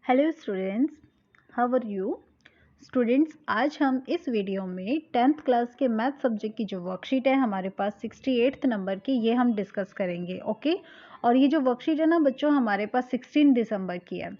Hello students, how are you students. आज हम इस वीडियो में 10th क्लास के मैथ सब्जेक्ट की जो वर्कशीट है हमारे पास 68th नंबर की, ये हम डिस्कस करेंगे। ओके, और ये जो वर्कशीट है ना बच्चों, हमारे पास 16 दिसंबर की है।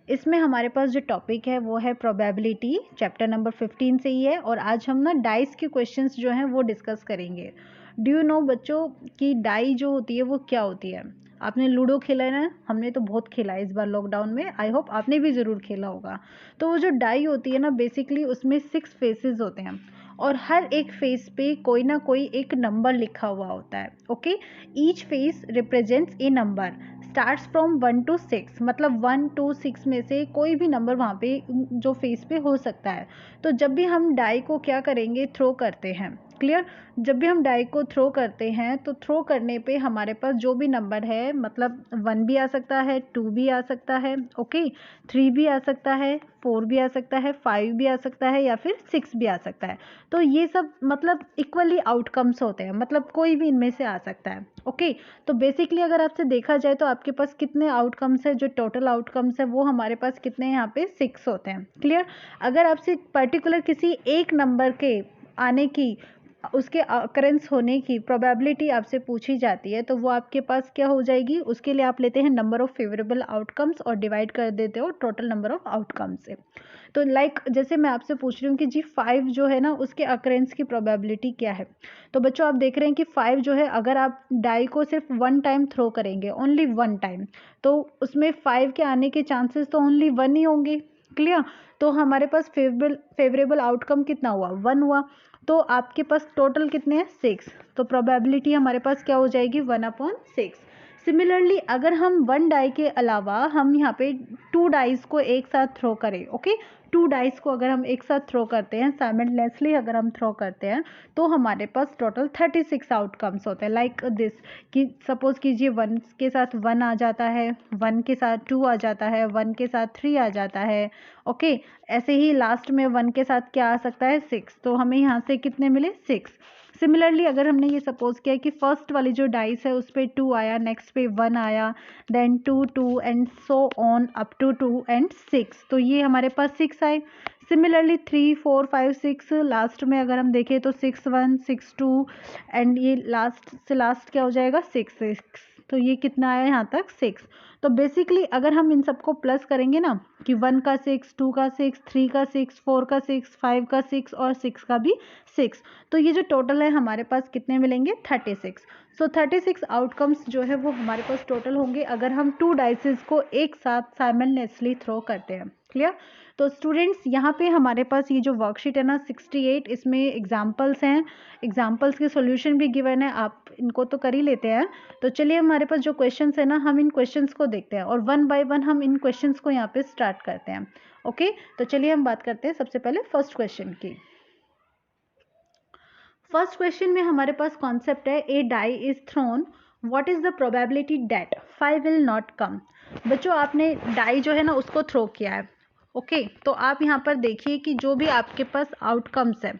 इसमें हमारे पास जो टॉपिक है वो है प्रोबेबिलिटी, चैप्टर नंबर 15 से ही है। और आज हम ना डाइस के क्वेश्चंस जो हैं वो डिस्कस करेंगे। डू यू नो बच्चों कि डाई जो होती है वो क्या होती है? आपने लूडो खेला है ना? हमने तो बहुत खेला है इस बार लॉकडाउन में। आई होप आपने भी ज़रूर खेला होगा। तो वो जो डाई होती है ना, बेसिकली उसमें 6 फेसेस होते हैं और हर एक फेस पे कोई ना कोई एक नंबर लिखा हुआ होता है। Okay, each face represents A number starts from 1 to 6, मतलब 1 to 6 में से कोई भी नंबर वहाँ पे जो फेस पे हो सकता है। तो जब भी हम डाई को क्या करेंगे, थ्रो करते हैं। क्लियर? जब भी हम डाई को थ्रो करते हैं तो थ्रो करने पे हमारे पास जो भी नंबर है, मतलब 1 भी आ सकता है, 2 भी आ सकता है, ओके, 3 भी आ सकता है, 4 भी आ सकता है, 5 भी आ सकता है या फिर 6 भी आ सकता है। तो ये सब मतलब इक्वली आउटकम्स होते हैं, मतलब कोई भी इनमें से आ सकता है। ओके, तो बेसिकली अगर आपसे देखा जाए तो आपके पास कितने आउटकम्स है, जो टोटल आउटकम्स है वो हमारे पास कितने हैं, यहाँ पे 6 होते हैं। क्लियर? अगर आपसे पर्टिकुलर किसी एक नंबर के आने की, उसके अकरेंस होने की प्रोबेबिलिटी आपसे पूछी जाती है तो वो आपके पास क्या हो जाएगी, उसके लिए आप लेते हैं नंबर ऑफ फेवरेबल आउटकम्स और डिवाइड कर देते हो टोटल नंबर ऑफ आउटकम्स से। तो जैसे मैं आपसे पूछ रही हूँ कि जी 5 जो है ना, उसके अकरेंस की प्रोबेबिलिटी क्या है। तो बच्चों आप देख रहे हैं कि 5 जो है, अगर आप डाई को सिर्फ 1 टाइम थ्रो करेंगे, ओनली 1 टाइम, तो उसमें 5 के आने के चांसेस तो ओनली 1 ही होंगे। क्लियर? तो हमारे पास फेवरेबल आउटकम कितना हुआ, 1 हुआ। तो आपके पास टोटल कितने हैं, 6। तो प्रोबेबिलिटी हमारे पास क्या हो जाएगी, 1/6। सिमिलरली अगर हम 1 डाई के अलावा हम यहाँ पे 2 डाइस को एक साथ थ्रो करें, ओके, 2 डाइस को अगर हम एक साथ थ्रो करते हैं, साइमल्टेनियसली अगर हम थ्रो करते हैं, तो हमारे पास टोटल 36 आउटकम्स होते हैं। लाइक दिस, कि सपोज कीजिए 1 के साथ 1 आ जाता है, 1 के साथ 2 आ जाता है, 1 के साथ 3 आ जाता है। ओके, ऐसे ही लास्ट में 1 के साथ क्या आ सकता है, 6। तो हमें यहाँ से कितने मिले, 6। सिमिलरली अगर हमने ये सपोज किया कि फर्स्ट वाली जो डाइस है उस पर 2 आया, नेक्स्ट पे 1 आया, then 2 2 and so on up to 2 and 6, तो ये हमारे पास 6 आए। सिमिलरली 3 4 5 6, लास्ट में अगर हम देखें तो 6 1 6 2 एंड ये लास्ट से लास्ट क्या हो जाएगा, 6 6। तो ये कितना आया यहाँ तक, 6। तो बेसिकली अगर हम इन सबको प्लस करेंगे ना, कि 1 का 6, 2 का 6, 3 का 6, 4 का 6, 5 का 6 और 6 का भी 6, तो ये जो टोटल है हमारे पास कितने मिलेंगे, 36। सो 36 आउटकम्स जो है वो हमारे पास टोटल होंगे अगर हम 2 डाइसेस को एक साथ साइमल्टेनियसली थ्रो करते हैं। क्लियर? तो स्टूडेंट्स यहाँ पे हमारे पास ये जो वर्कशीट है ना 68, इसमें एग्जाम्पल्स हैं, एग्जाम्पल्स के सॉल्यूशन भी गिवन है, आप इनको तो कर ही लेते हैं। तो चलिए हमारे पास जो क्वेश्चंस है ना, हम इन क्वेश्चंस को देखते हैं और 1 बाय 1 हम इन क्वेश्चंस को यहाँ पे स्टार्ट करते हैं। ओके, तो चलिए हम बात करते हैं सबसे पहले फर्स्ट क्वेश्चन की। फर्स्ट क्वेश्चन में हमारे पास कॉन्सेप्ट है, a die is thrown, what is the probability that 5 will not come. बच्चों आपने डाई जो है ना उसको थ्रो किया है। ओके, तो आप यहाँ पर देखिए कि जो भी आपके पास आउटकम्स है,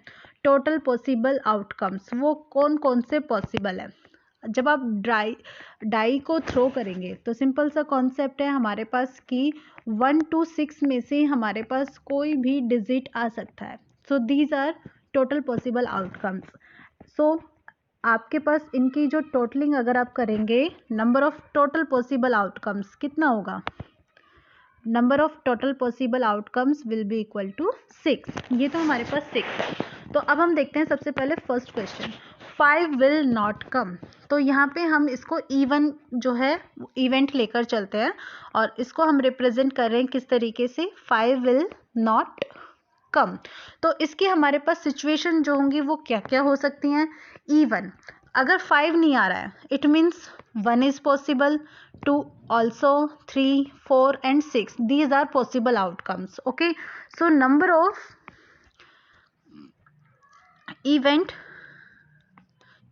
टोटल पॉसिबल आउटकम्स, वो कौन कौन से पॉसिबल है। जब आप डाई को थ्रो करेंगे तो सिंपल सा कॉन्सेप्ट है हमारे पास कि 1 to 6 में से हमारे पास कोई भी डिजिट आ सकता है। So these are total possible outcomes. So आपके पास इनकी जो टोटलिंग अगर आप करेंगे, number of total possible outcomes कितना होगा, number of total possible outcomes will be equal to 6। ये तो हमारे पास 6 है। तो अब हम देखते हैं सबसे पहले फर्स्ट क्वेश्चन, 5 विल नॉट कम। तो यहाँ पे हम इसको इवन जो है इवेंट लेकर चलते हैं और इसको हम रिप्रेजेंट कर रहे हैं किस तरीके से, 5 विल नॉट कम। तो इसकी हमारे पास सिचुएशन जो होंगी वो क्या क्या हो सकती हैं, इवन अगर 5 नहीं आ रहा है it means 1 is possible, 2 also, 3 4 and 6, these are possible outcomes. Okay, so number of event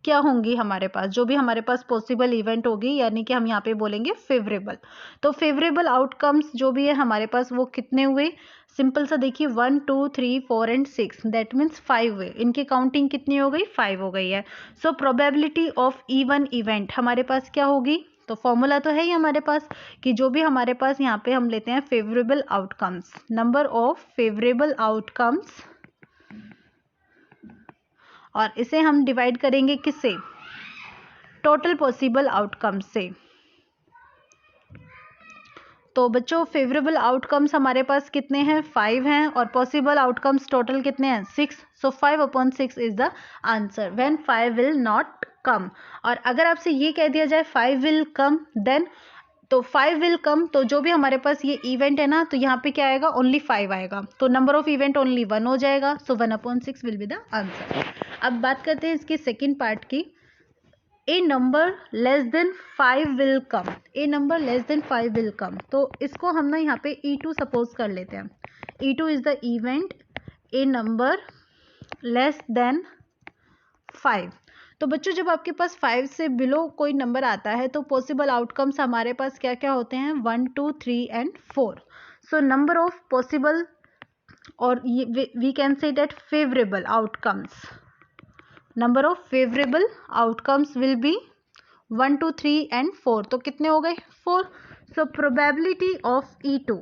क्या होंगी हमारे पास, जो भी हमारे पास पॉसिबल इवेंट होगी, यानी कि हम यहाँ पे बोलेंगे फेवरेबल। तो फेवरेबल आउटकम्स जो भी है हमारे पास वो कितने हुए, सिंपल सा देखिए 1 2 3 4 एंड 6, दैट मीन्स 5 हुए। इनकी काउंटिंग कितनी हो गई, 5 हो गई है। सो प्रोबेबिलिटी ऑफ इवन इवेंट हमारे पास क्या होगी, तो फॉर्मूला तो है ही हमारे पास कि जो भी हमारे पास यहाँ पे हम लेते हैं favourable outcomes, number of favourable outcomes, और इसे हम डिवाइड करेंगे किससे, टोटल पॉसिबल आउटकम्स से। तो बच्चों फेवरेबल आउटकम्स हमारे पास कितने हैं, 5 हैं, और पॉसिबल आउटकम्स टोटल कितने हैं, 6। सो 5/6 is the answer when 5 will not कम। और अगर आपसे ये कह दिया जाए 5 विल कम, देन तो 5 विल कम, तो जो भी हमारे पास ये इवेंट है ना, तो यहाँ पे क्या आएगा, ओनली 5 आएगा, तो नंबर ऑफ इवेंट ओनली 1 हो जाएगा। So 1/6 will be the answer. अब बात करते हैं इसके सेकेंड पार्ट की, a number less than 5 will come, a number less than 5 will come. तो इसको हम ना यहाँ पे E2 सपोज कर लेते हैं। E2 is the event A number less than 5। तो बच्चों जब आपके पास 5 से बिलो कोई नंबर आता है तो पॉसिबल आउटकम्स हमारे पास क्या क्या होते हैं, 1, 2, 3 and 4। So number of possible, और we can say that favourable outcomes, number of favourable outcomes will be 1, 2, 3 and 4। तो कितने हो गए, 4। So probability of E2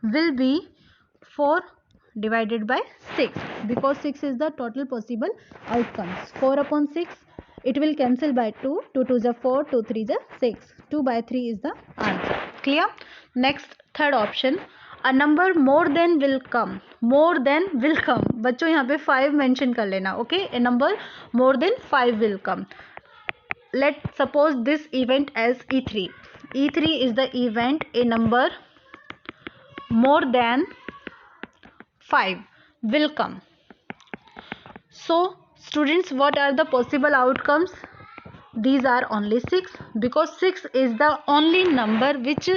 will be 4 divided by 6 because 6 is the total possible outcomes. 4/6 it will cancel by 2, 2 2 is 4, 2 3 is 6, 2/3 is the answer. Clear? Next third option, a number more than will come, more than will come, बच्चों यहाँ पे 5 mention कर लेना, okay, a number more than 5 will come. Let's suppose this event as E3. E3 is the event a number more than 5 will come. So students, what are the possible outcomes? These are only 6 because 6 is the only number which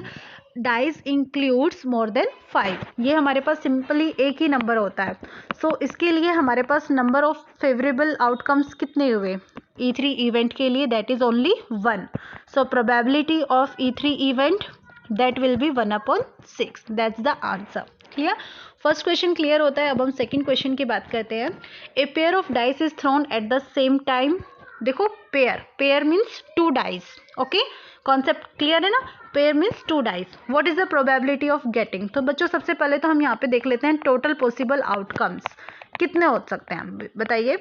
dice includes more than 5. ये हमारे पास simply एक ही number होता है। सो इसके लिए हमारे पास number of favourable outcomes कितने हुए E3 इवेंट के लिए, that is only 1. So probability of E3 event that will be 1/6. That's the answer. Clear? First question clear होता है. अब हम सेकंड क्वेश्चन की बात करते हैं. A pair of dice is thrown at the same time. देखो pair means 2 dice. Okay, concept clear है ना? Pair means 2 dice. What is the probability of getting? तो बच्चों सबसे पहले तो हम यहाँ पे देख लेते हैं टोटल पॉसिबल आउटकम्स कितने हो सकते हैं, बताइए.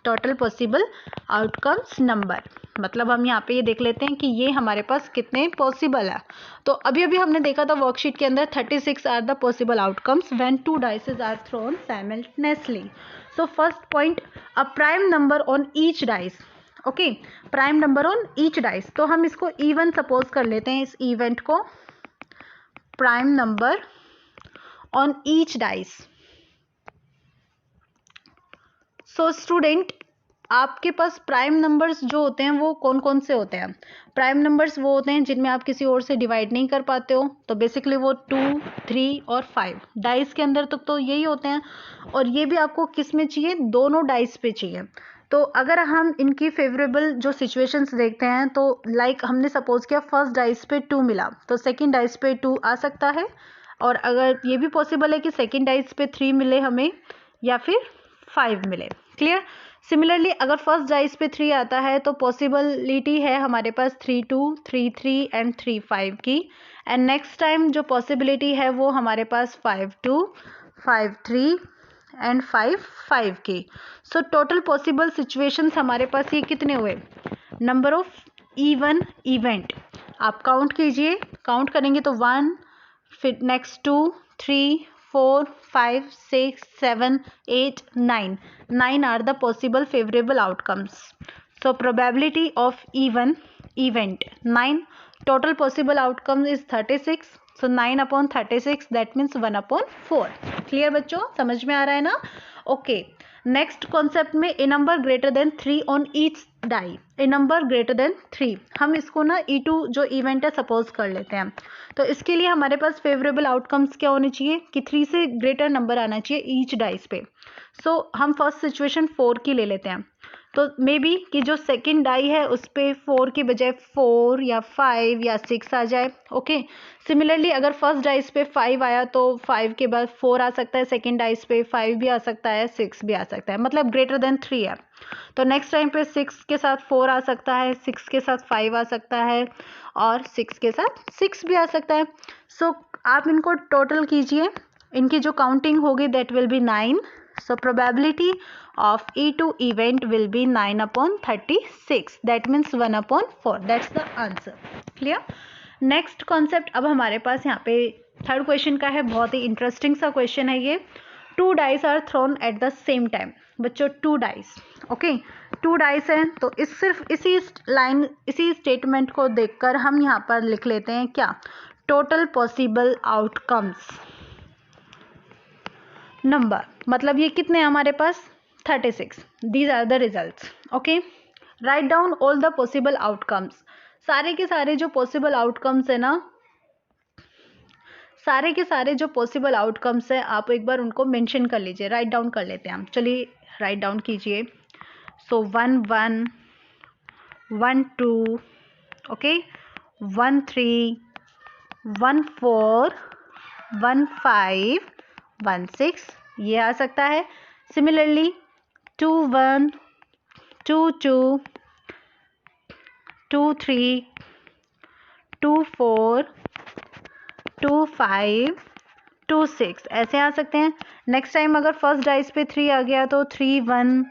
टोटल पॉसिबल आउटकम्स नंबर, मतलब हम यहाँ पे ये देख लेते हैं कि ये हमारे पास कितने पॉसिबल है. तो अभी अभी हमने देखा था वर्कशीट के अंदर 36 are the possible outcomes when 2 dices are thrown simultaneously. So first point, a prime number on each dice. Okay, prime number on each dice. तो हम इसको E1 सपोज कर लेते हैं, इस इवेंट को prime number on each dice. So student, आपके पास prime numbers जो होते हैं वो कौन कौन से होते हैं? प्राइम नंबर्स वो होते हैं जिनमें आप किसी और से डिवाइड नहीं कर पाते हो. तो बेसिकली वो 2, 3 और 5 डाइस के अंदर तो यही होते हैं. और ये भी आपको किस में चाहिए? दोनों डाइस पे चाहिए. तो अगर हम इनकी फेवरेबल जो सिचुएशंस देखते हैं, तो लाइक हमने सपोज किया फर्स्ट डाइस पे 2 मिला, तो सेकंड डाइस पे 2 आ सकता है. और अगर ये भी पॉसिबल है कि सेकंड डाइस पे 3 मिले हमें या फिर 5 मिले. क्लियर? सिमिलरली अगर फर्स्ट डाइस पे 3 आता है तो पॉसिबिलिटी है हमारे पास 3 2, 3 3 एंड 3 5 की. एंड नेक्स्ट टाइम जो पॉसिबिलिटी है वो हमारे पास 5 2, 5 3 एंड 5 5 की. सो टोटल पॉसिबल सिचुएशंस हमारे पास ये कितने हुए? नंबर ऑफ E1 इवेंट आप काउंट कीजिए. काउंट करेंगे तो 1, फिर next 2, 3 4 5 6 7 8 9. 9 are the possible favorable outcomes. So probability of E1 event 9. Total possible outcome is 36. So 9/36 that means 1/4. Clear बच्चों? समझ में आ रहा है ना? ओके, नेक्स्ट कॉन्सेप्ट में a number greater than 3 on each die. A number greater than 3, हम इसको ना E2 जो इवेंट है सपोज कर लेते हैं. तो इसके लिए हमारे पास फेवरेबल आउटकम्स क्या होने चाहिए कि 3 से ग्रेटर नंबर आना चाहिए ईच डाइस पे. सो हम फर्स्ट सिचुएशन 4 की ले लेते हैं. तो मे बी कि जो सेकंड डाई है उस पर 4 की बजाय 4 या 5 या 6 आ जाए। ओके, सिमिलरली अगर फर्स्ट डाइस पे 5 आया तो 5 के बाद 4 आ सकता है, सेकंड डाइस पे 5 भी आ सकता है, 6 भी आ सकता है, मतलब ग्रेटर देन 3 है। तो नेक्स्ट टाइम पे 6 के साथ 4 आ सकता है, 6 के साथ 5 आ सकता है और 6 के साथ 6 भी आ सकता है। सो आप इनको टोटल कीजिए, इनकी जो काउंटिंग होगी that will be 9। So probability of E2 event will be 9/36. That means 1/4. That's the answer. Clear? Next concept अब हमारे पास यहाँ पे थर्ड क्वेश्चन का है, बहुत ही इंटरेस्टिंग सा क्वेश्चन है ये। 2 dice are thrown at the same time. बच्चों 2 डाइस, ओके 2 डाइस हैं, तो सिर्फ इसी स्टेटमेंट को देखकर हम यहाँ पर लिख लेते हैं क्या, टोटल पॉसिबल आउटकम्स नंबर, मतलब ये कितने हैं हमारे पास 36। These are the results. Okay, right down all the possible outcomes. सारे के सारे जो पॉसिबल आउटकम्स है ना, सारे के सारे जो पॉसिबल आउटकम्स है आप एक बार उनको मेंशन कर लीजिए, राइट डाउन कर लेते हैं हम। चलिए राइट डाउन कीजिए। सो 1 1 1 2, ओके 1 3 1 4 1 5 1 6 ये आ सकता है। सिमिलरली 2 1 2 2 2 3 2 4 2 5 2 6 ऐसे आ सकते हैं। नेक्स्ट टाइम अगर फर्स्ट डाइस पे 3 आ गया तो 3 1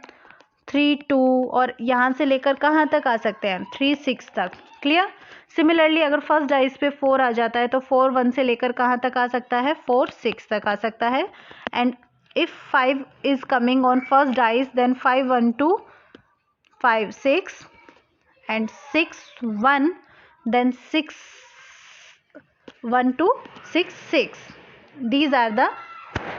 3 2 और यहाँ से लेकर कहाँ तक आ सकते हैं 3 6 तक। क्लियर? सिमिलरली अगर फर्स्ट डाइस पे 4 आ जाता है तो 4 1 से लेकर कहाँ तक आ सकता है 4 6 तक आ सकता है। And if 5 is coming on first dice then 5 1 2 5 6 and 6 1 then 6 1 2 6 6. These are the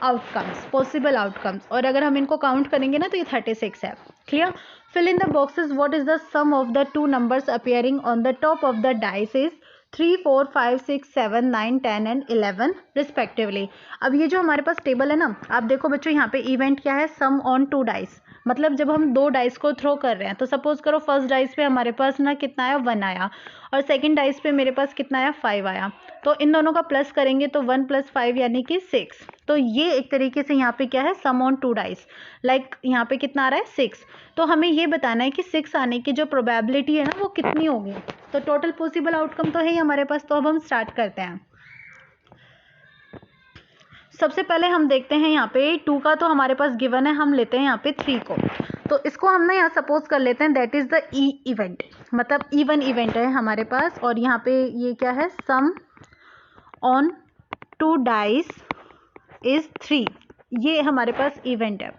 outcomes, possible outcomes. और अगर हम इनको काउंट करेंगे ना तो ये 36 है। Clear? Fill in the boxes. What is the sum of the two numbers appearing on the top of the dice is 3 4 5 6 7 9 10 and 11 respectively. अब ये जो हमारे पास टेबल है ना, आप देखो बच्चों यहाँ पे इवेंट क्या है, सम ऑन 2 डाइस। मतलब जब हम 2 डाइस को थ्रो कर रहे हैं तो सपोज करो फर्स्ट डाइस पे हमारे पास ना कितना आया 1 आया और सेकंड डाइस पे मेरे पास कितना आया 5 आया, तो इन दोनों का प्लस करेंगे तो 1 + 5 यानी कि 6। तो ये एक तरीके से यहाँ पे क्या है, सम ऑन 2 डाइस। लाइक यहाँ पे कितना आ रहा है 6। तो हमें ये बताना है कि 6 आने की जो प्रोबेबिलिटी है ना वो कितनी होगी। तो टोटल पॉसिबल आउटकम तो है ही हमारे पास। तो अब हम स्टार्ट करते हैं। सबसे पहले हम देखते हैं यहाँ पे 2 का तो हमारे पास गिवन है, हम लेते हैं यहाँ पे 3 को। तो इसको हम ना यहाँ सपोज कर लेते हैं दैट इज द इवेंट, मतलब इवन इवेंट है हमारे पास। और यहाँ पे ये क्या है, सम ऑन 2 डाइस इज 3, ये हमारे पास इवेंट है।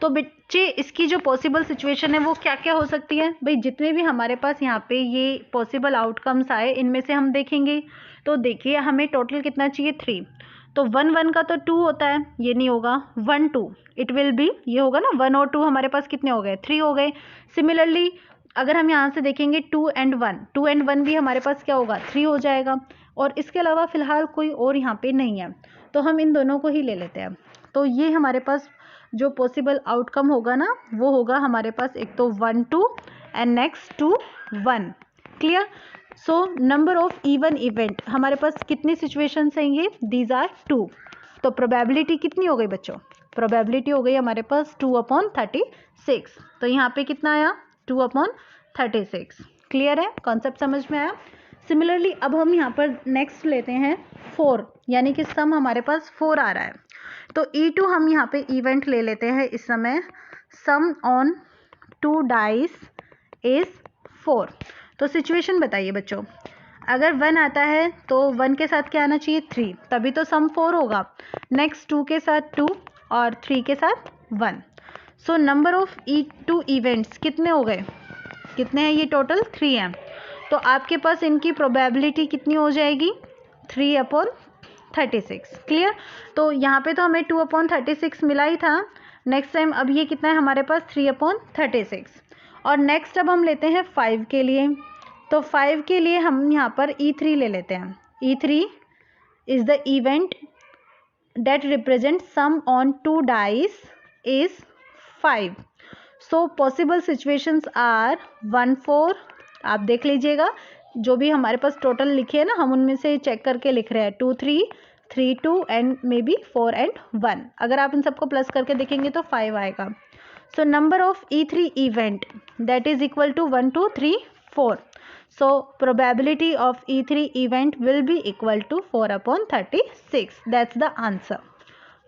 तो बच्चे इसकी जो पॉसिबल सिचुएशन है वो क्या क्या हो सकती है भाई, जितने भी हमारे पास यहाँ पे ये पॉसिबल आउटकम्स आए इनमें से हम देखेंगे। तो देखिए हमें टोटल कितना चाहिए 3। तो 1 1 का तो 2 होता है, ये नहीं होगा। 1 2 इट विल बी, ये होगा ना 1 और 2 हमारे पास कितने हो गए 3 हो गए। सिमिलरली अगर हम यहाँ से देखेंगे 2 and 1 भी हमारे पास क्या होगा 3 हो जाएगा। और इसके अलावा फ़िलहाल कोई और यहाँ पे नहीं है, तो हम इन दोनों को ही ले लेते हैं। तो ये हमारे पास जो पॉसिबल आउटकम होगा ना वो होगा हमारे पास एक तो 1 2 and next 2 1। Clear? So number of even event हमारे पास कितनी सिचुएशंस हैं ये, दीज आर 2। तो प्रोबेबिलिटी कितनी हो गई बच्चों, प्रोबेबिलिटी हो गई हमारे पास 2/36। तो यहाँ पे कितना आया 2/36। क्लियर है, कॉन्सेप्ट समझ में आया। सिमिलरली अब हम यहाँ पर नेक्स्ट लेते हैं 4, यानी कि सम हमारे पास 4 आ रहा है। तो E2 हम यहाँ पे इवेंट ले लेते हैं इस समय, सम ऑन 2 डाइस इज 4। तो सिचुएशन बताइए बच्चों, अगर 1 आता है तो 1 के साथ क्या आना चाहिए 3, तभी तो सम 4 होगा। नेक्स्ट 2 के साथ 2 और 3 के साथ 1। सो नंबर ऑफ E2 इवेंट्स कितने हो गए, कितने हैं ये, टोटल 3 हैं। तो आपके पास इनकी प्रोबेबिलिटी कितनी हो जाएगी 3/36। क्लियर? तो यहाँ पे तो हमें 2/36 मिला ही था। नेक्स्ट टाइम अब ये कितना है हमारे पास 3/36। और नेक्स्ट अब हम लेते हैं 5 के लिए। तो 5 के लिए हम यहाँ पर E3 ले लेते हैं। E3 is the event that represent sum on 2 dice is 5। So possible situations are 1 4, आप देख लीजिएगा जो भी हमारे पास टोटल लिखे हैं ना, हम उनमें से चेक करके लिख रहे हैं 2 3 3 2 एंड मे बी 4 एंड 1. अगर आप इन सबको प्लस करके देखेंगे तो 5 आएगा. So number of E3 event that is equal to 1 2 3 4. So probability of E3 event will be equal to 4/36. That's the answer.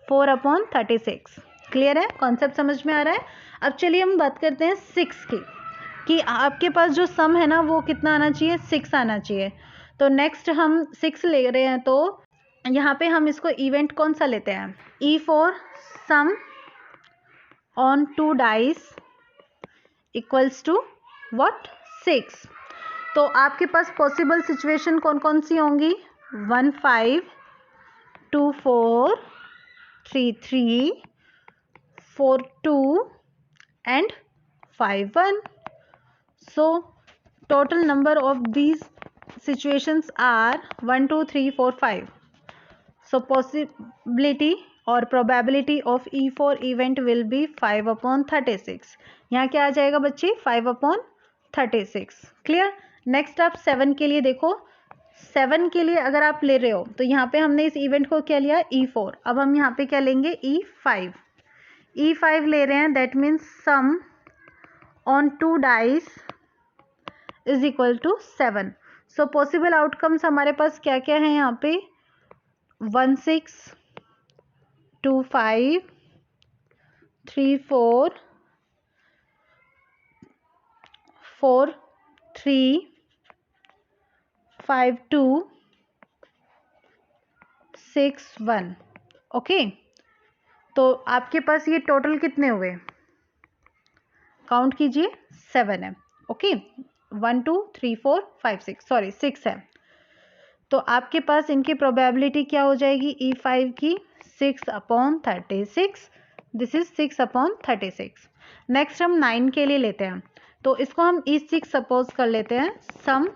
4/36. Clear है, कॉन्सेप्ट समझ में आ रहा है. अब चलिए हम बात करते हैं 6 की, कि आपके पास जो सम है ना वो कितना आना चाहिए, 6 आना चाहिए. तो नेक्स्ट हम 6 ले रहे हैं, तो यहाँ पे हम इसको इवेंट कौन सा लेते हैं, E4 sum on 2 dice equals to what, 6. तो आपके पास पॉसिबल सिचुएशन कौन कौन सी होंगी, 1 5 2 4 3 3 4 2 and 5 1. So total number of these situations are 1 2 3 4 5. So possibility और probability of E4 event will be 5/36. यहाँ क्या आ जाएगा बच्चे, 5/36. क्लियर. नेक्स्ट आप 7 के लिए देखो. 7 के लिए अगर आप ले रहे हो तो यहाँ पे हमने इस इवेंट को क्या लिया, E4. अब हम यहाँ पे क्या लेंगे, E5. E5 ले रहे हैं, that means sum on 2 dice is equal to 7. So possible outcomes हमारे पास क्या क्या है यहाँ पे, 1 6 2 5 3 4 4 3 5 2 6 1. ओके, तो आपके पास ये टोटल कितने हुए, काउंट कीजिए, 7 है. ओके, 1 2 3 4 5 6, सॉरी 6 है. तो आपके पास इनकी प्रोबेबिलिटी क्या हो जाएगी, E5 की 6/36. This is 6/36. नेक्स्ट हम 9 के लिए लेते हैं, तो इसको हम E6 सपोज कर लेते हैं. Sum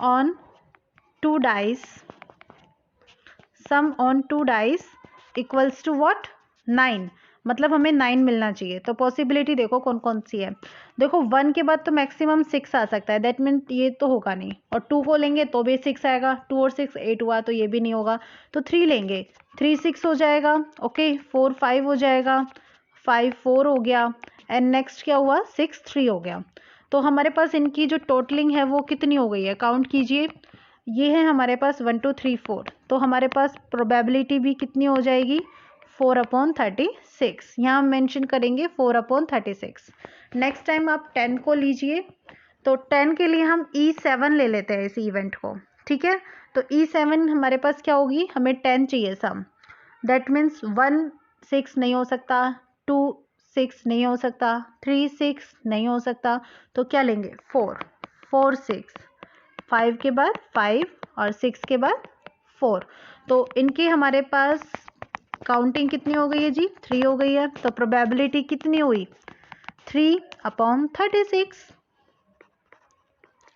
on 2 dice, sum on 2 dice equals to what, 9. मतलब हमें 9 मिलना चाहिए. तो पॉसिबिलिटी देखो कौन कौन सी है. देखो 1 के बाद तो मैक्सिमम 6 आ सकता है, दैट मीन ये तो होगा नहीं. और 2 को लेंगे तो भी 6 आएगा, 2 और 6 8 हुआ, तो ये भी नहीं होगा. तो 3 लेंगे, 3 6 हो जाएगा. ओके, 4 5 हो जाएगा, 5 4 हो गया, एंड नेक्स्ट क्या हुआ, 6 3 हो गया. तो हमारे पास इनकी जो टोटलिंग है वो कितनी हो गई है, काउंट कीजिए. ये है हमारे पास 1 2 3 4. तो हमारे पास प्रोबेबिलिटी भी कितनी हो जाएगी, 4/36. यहाँ हम मेंशन करेंगे 4/36. नेक्स्ट टाइम आप 10 को लीजिए, तो 10 के लिए हम E7 ले लेते हैं इस इवेंट को. ठीक है, तो E7 हमारे पास क्या होगी, हमें 10 चाहिए सम. दैट मीन्स 1 6 नहीं हो सकता, 2 6 नहीं हो सकता, 3 6 नहीं हो सकता. तो क्या लेंगे, 4 4 6, 5 के बाद 5 और 6 के बाद 4. तो इनकी हमारे पास काउंटिंग कितनी हो गई है जी, 3 हो गई है. तो प्रोबेबिलिटी कितनी हुई, 3/36.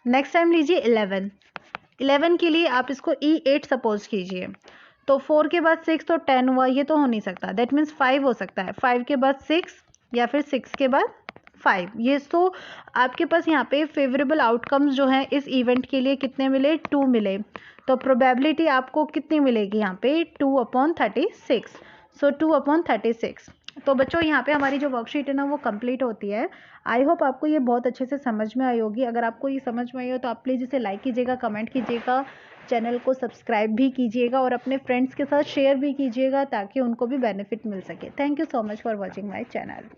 नेक्स्ट टाइम लीजिए 11. 11 के लिए आप इसको E8 सपोज कीजिए. तो 4 के बाद 6 तो 10 हुआ, ये तो हो नहीं सकता. दैट मीन्स 5 हो सकता है, 5 के बाद 6 या फिर 6 के बाद 5. ये तो आपके पास यहाँ पे फेवरेबल आउटकम्स जो हैं इस इवेंट के लिए कितने मिले, 2 मिले. तो प्रोबेबिलिटी आपको कितनी मिलेगी यहाँ पे, 2/36. सो 2/36. तो बच्चों यहाँ पे हमारी जो वर्कशीट है ना वो कंप्लीट होती है. आई होप आपको ये बहुत अच्छे से समझ में आई होगी. अगर आपको ये समझ में आई हो तो आप प्लीज़ इसे लाइक कीजिएगा, कमेंट कीजिएगा, चैनल को सब्सक्राइब भी कीजिएगा और अपने फ्रेंड्स के साथ शेयर भी कीजिएगा ताकि उनको भी बेनिफिट मिल सके. Thank you so much for watching my channel.